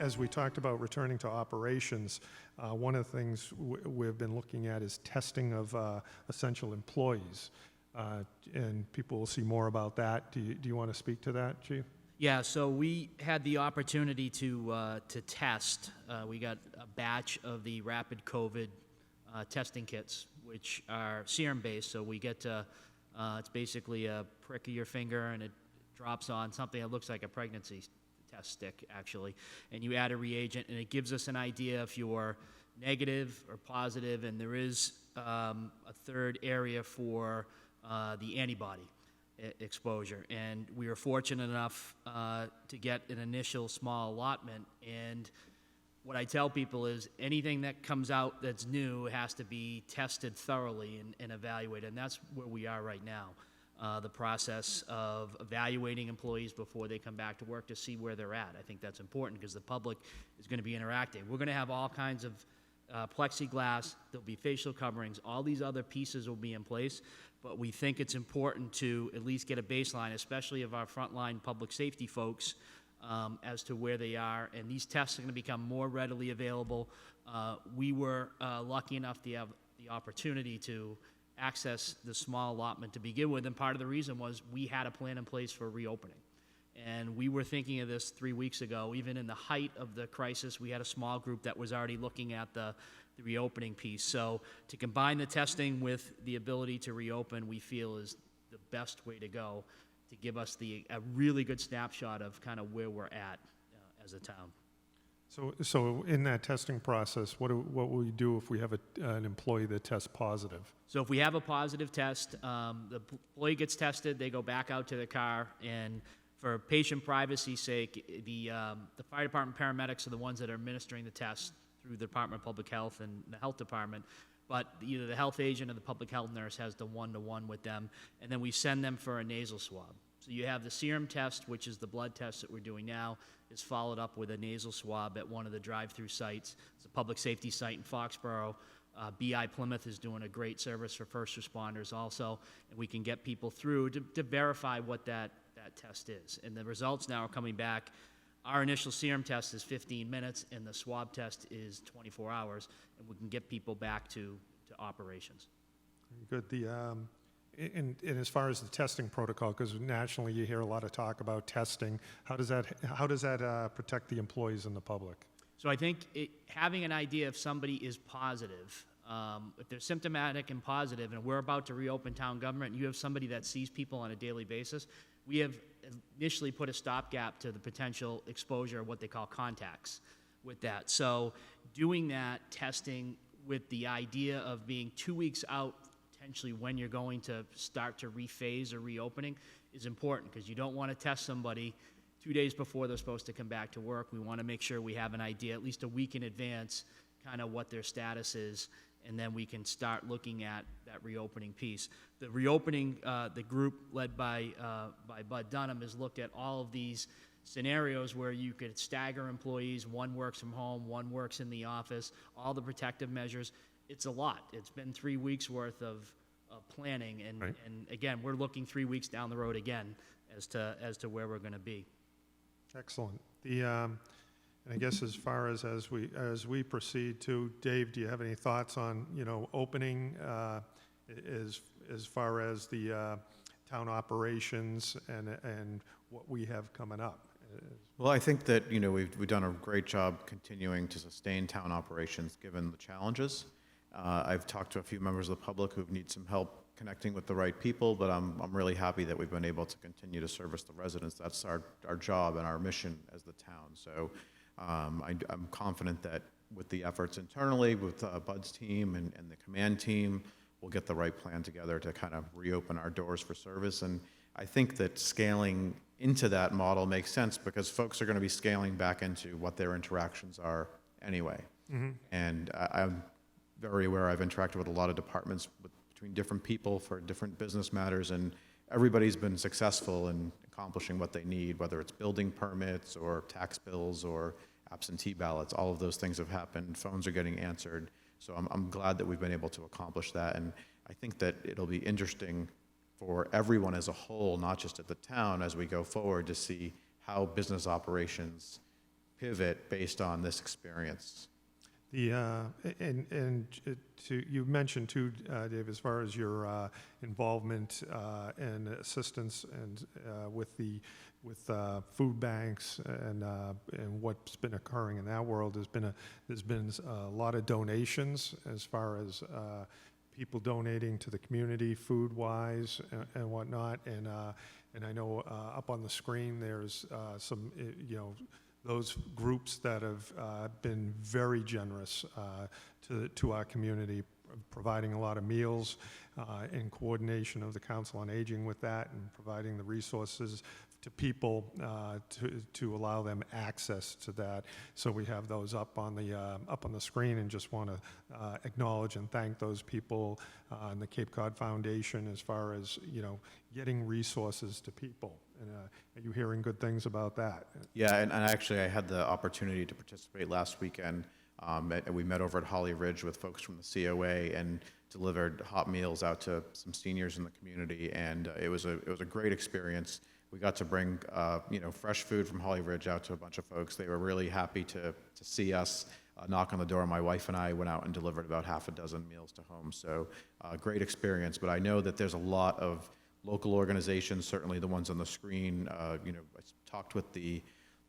as we talked about returning to operations, one of the things we've been looking at is testing of essential employees. And people will see more about that. Do you want to speak to that, Chief? Yeah, so we had the opportunity to test. We got a batch of the rapid COVID testing kits, which are serum-based. So we get to, it's basically a prick of your finger, and it drops on something that looks like a pregnancy test stick, actually. And you add a reagent, and it gives us an idea if you're negative or positive, and there is a third area for the antibody exposure. And we were fortunate enough to get an initial small allotment. And what I tell people is anything that comes out that's new has to be tested thoroughly and evaluated. And that's where we are right now. The process of evaluating employees before they come back to work to see where they're at. I think that's important because the public is going to be interacting. We're going to have all kinds of plexiglass, there'll be facial coverings, all these other pieces will be in place, but we think it's important to at least get a baseline, especially of our frontline public safety folks, as to where they are, and these tests are going to become more readily available. We were lucky enough to have the opportunity to access the small allotment to begin with, and part of the reason was we had a plan in place for reopening. And we were thinking of this 3 weeks ago. Even in the height of the crisis, we had a small group that was already looking at the reopening piece. So to combine the testing with the ability to reopen, we feel is the best way to go to give us a really good snapshot of kind of where we're at as a town. So in that testing process, what will we do if we have an employee that tests positive? So if we have a positive test, the employee gets tested, they go back out to their car, and for patient privacy's sake, the fire department paramedics are the ones that are administering the test through the Department of Public Health and the Health Department, but either the health agent or the public health nurse has the one-to-one with them, and then we send them for a nasal swab. So you have the serum test, which is the blood test that we're doing now, is followed up with a nasal swab at one of the drive-through sites. It's a public safety site in Foxborough. BI Plymouth is doing a great service for first responders also, and we can get people through to verify what that test is. And the results now are coming back. Our initial serum test is 15 minutes, and the swab test is 24 hours, and we can get people back to operations. Good. And as far as the testing protocol, because nationally you hear a lot of talk about testing, how does that protect the employees and the public? So I think having an idea if somebody is positive, if they're symptomatic and positive, and we're about to reopen town government, and you have somebody that sees people on a daily basis, we have initially put a stopgap to the potential exposure of what they call contacts with that. So doing that testing with the idea of being 2 weeks out, potentially when you're going to start to rephase or reopening, is important because you don't want to test somebody 2 days before they're supposed to come back to work. We want to make sure we have an idea at least a week in advance kind of what their status is, and then we can start looking at that reopening piece. The reopening, the group led by Bud Dunham has looked at all of these scenarios where you could stagger employees, one works from home, one works in the office, all the protective measures. It's a lot. It's been 3 weeks worth of planning, and, right. And again, we're looking 3 weeks down the road again as to where we're going to be. Excellent. And I guess as far as we proceed to, Dave, do you have any thoughts on opening as far as the town operations and what we have coming up? Well, I think that we've done a great job continuing to sustain town operations given the challenges. I've talked to a few members of the public who need some help connecting with the right people, but I'm really happy that we've been able to continue to service the residents. That's our job and our mission as the town. So I'm confident that with the efforts internally, with Bud's team and the command team, we'll get the right plan together to kind of reopen our doors for service. And I think that scaling into that model makes sense because folks are going to be scaling back into what their interactions are anyway. Mm-hmm. And I'm very aware I've interacted with a lot of departments between different people for different business matters, and everybody's been successful in accomplishing what they need, whether it's building permits or tax bills or absentee ballots. All of those things have happened. Phones are getting answered. So I'm glad that we've been able to accomplish that. And I think that it'll be interesting for everyone as a whole, not just at the town, as we go forward to see how business operations pivot based on this experience. The, you mentioned too, Dave, as far as your involvement and assistance and with food banks and what's been occurring in that world, there's been a lot of donations as far as people donating to the community food-wise and whatnot, and I know up on the screen there's some, those groups that have been very generous to our community, providing a lot of meals in coordination of the Council on Aging with that, and providing the resources to people to allow them access to that. So we have those up on the screen, and just want to acknowledge and thank those people and the Cape Cod Foundation as far as getting resources to people. And are you hearing good things about that? Yeah, and actually I had the opportunity to participate last weekend. We met over at Holly Ridge with folks from the COA and delivered hot meals out to some seniors in the community, and it was a great experience. We got to bring fresh food from Holly Ridge out to a bunch of folks. They were really happy to see us knock on the door. My wife and I went out and delivered about half a dozen meals to home. So great experience. But I know that there's a lot of local organizations, certainly the ones on the screen. I talked with the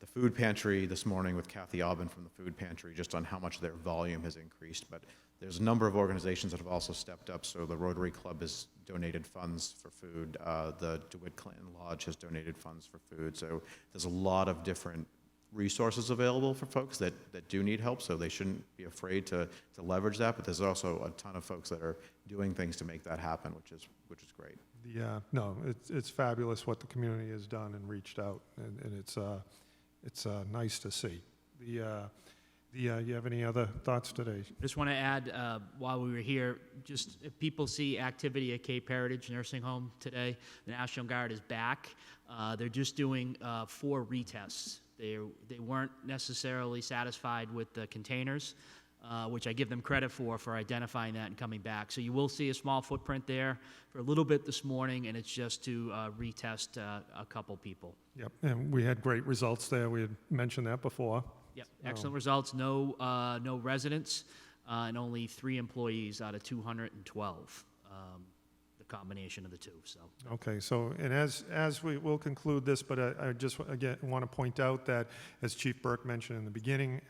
food pantry this morning with Kathy Aubin from the food pantry just on how much their volume has increased. But there's a number of organizations that have also stepped up. So the Rotary Club has donated funds for food. The DeWitt Clinton Lodge has donated funds for food. So there's a lot of different resources available for folks that do need help. So they shouldn't be afraid to leverage that. But there's also a ton of folks that are doing things to make that happen, which is great. No, it's fabulous what the community has done and reached out, and it's nice to see. You have any other thoughts today? Just want to add, while we were here, just if people see activity at Cape Heritage Nursing Home today, the National Guard is back. They're just doing 4 retests. They weren't necessarily satisfied with the containers, which I give them credit for identifying that and coming back. So you will see a small footprint there for a little bit this morning, and it's just to retest a couple people. Yep, and we had great results there. We had mentioned that before. Yep, excellent results. No residents, and only 3 employees out of 212. The combination of the two. So. Okay. So, and as we will conclude this, but I just again want to point out that, as Chief Burke mentioned in the beginning,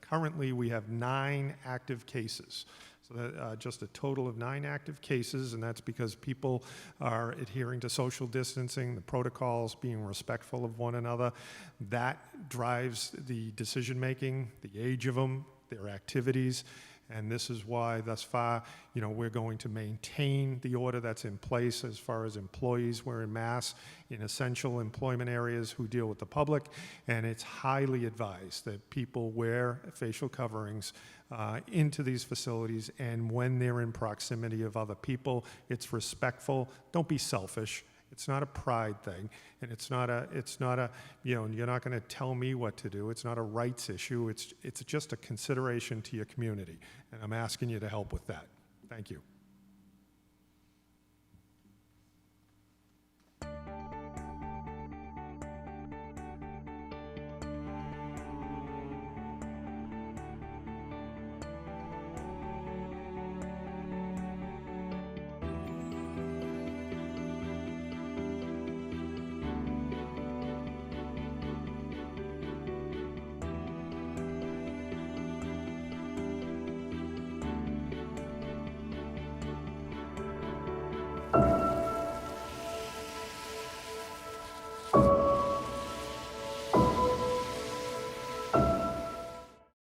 currently we have 9 active cases. So that, just a total of 9 active cases, and that's because people are adhering to social distancing, the protocols, being respectful of one another. That drives the decision-making, the age of them, their activities, and this is why, thus far, we're going to maintain the order that's in place as far as employees wearing masks in essential employment areas who deal with the public, and it's highly advised that people wear facial coverings into these facilities, and when they're in proximity of other people, it's respectful. Don't be selfish. It's not a pride thing, and it's not a, you're not going to tell me what to do. It's not a rights issue. It's just a consideration to your community, and I'm asking you to help with that. Thank you.